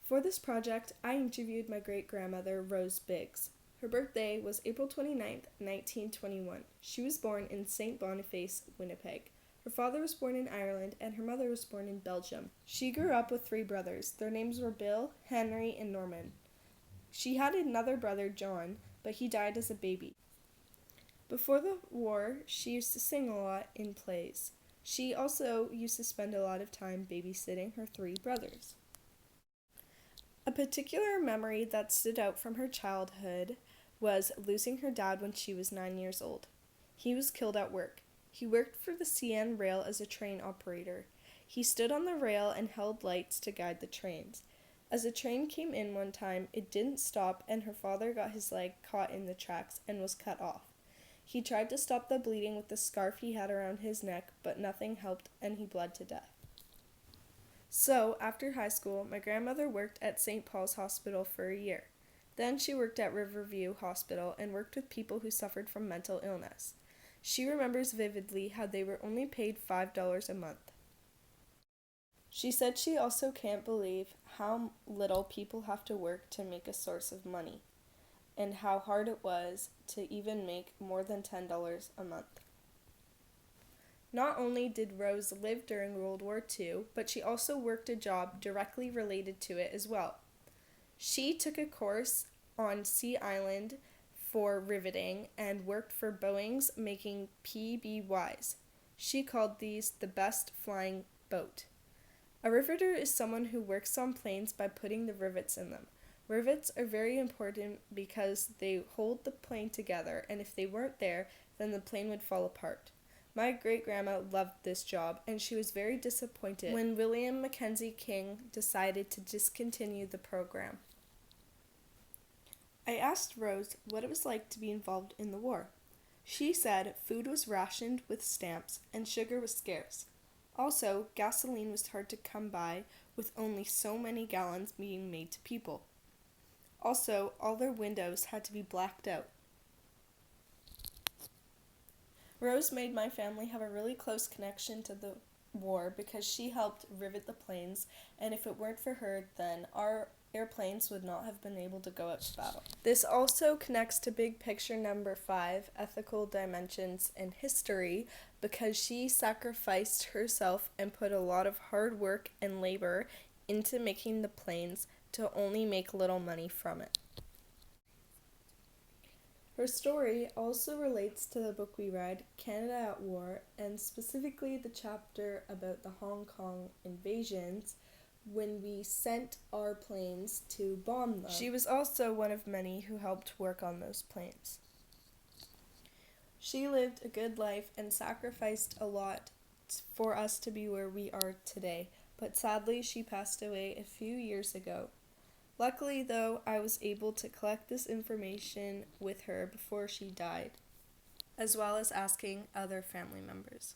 For this project, I interviewed my great-grandmother, Rose Biggs. Her birthday was April 29th, 1921. She was born in St. Boniface, Winnipeg. Her father was born in Ireland and her mother was born in Belgium. She grew up with 3 brothers. Their names were Bill, Henry, and Norman. She had another brother, John, but he died as a baby. Before the war, she used to sing a lot in plays. She also used to spend a lot of time babysitting her 3 brothers. A particular memory that stood out from her childhood was losing her dad when she was 9 years old. He was killed at work. He worked for the CN rail as a train operator. He stood on the rail and held lights to guide the trains. As a train came in one time, it didn't stop and her father got his leg caught in the tracks and was cut off. He tried to stop the bleeding with the scarf he had around his neck, but nothing helped and he bled to death. So, after high school, my grandmother worked at St. Paul's Hospital for a year. Then she worked at Riverview Hospital and worked with people who suffered from mental illness. She remembers vividly how they were only paid $5 a month. She said she also can't believe how little people have to work to make a source of money, and how hard it was to even make more than $10 a month. Not only did Rose live during World War II, but she also worked a job directly related to it as well. She took a course on Sea Island for riveting and worked for Boeing's making PBYs. She called these the best flying boat. A riveter is someone who works on planes by putting the rivets in them. Rivets are very important because they hold the plane together, and if they weren't there, then the plane would fall apart. My great-grandma loved this job, and she was very disappointed when William Mackenzie King decided to discontinue the program. I asked Rose what it was like to be involved in the war. She said food was rationed with stamps and sugar was scarce. Also, gasoline was hard to come by with only so many gallons being made to people. Also, all their windows had to be blacked out. Rose made my family have a really close connection to the war because she helped rivet the planes, and if it weren't for her, then our airplanes would not have been able to go out to battle. This also connects to big picture number 5, ethical dimensions and history, because she sacrificed herself and put a lot of hard work and labor into making the planes to only make little money from it. Her story also relates to the book we read, Canada at War, and specifically the chapter about the Hong Kong invasions, when we sent our planes to bomb them. She was also one of many who helped work on those planes. She lived a good life and sacrificed a lot for us to be where we are today, but sadly she passed away a few years ago. Luckily, though, I was able to collect this information with her before she died, as well as asking other family members.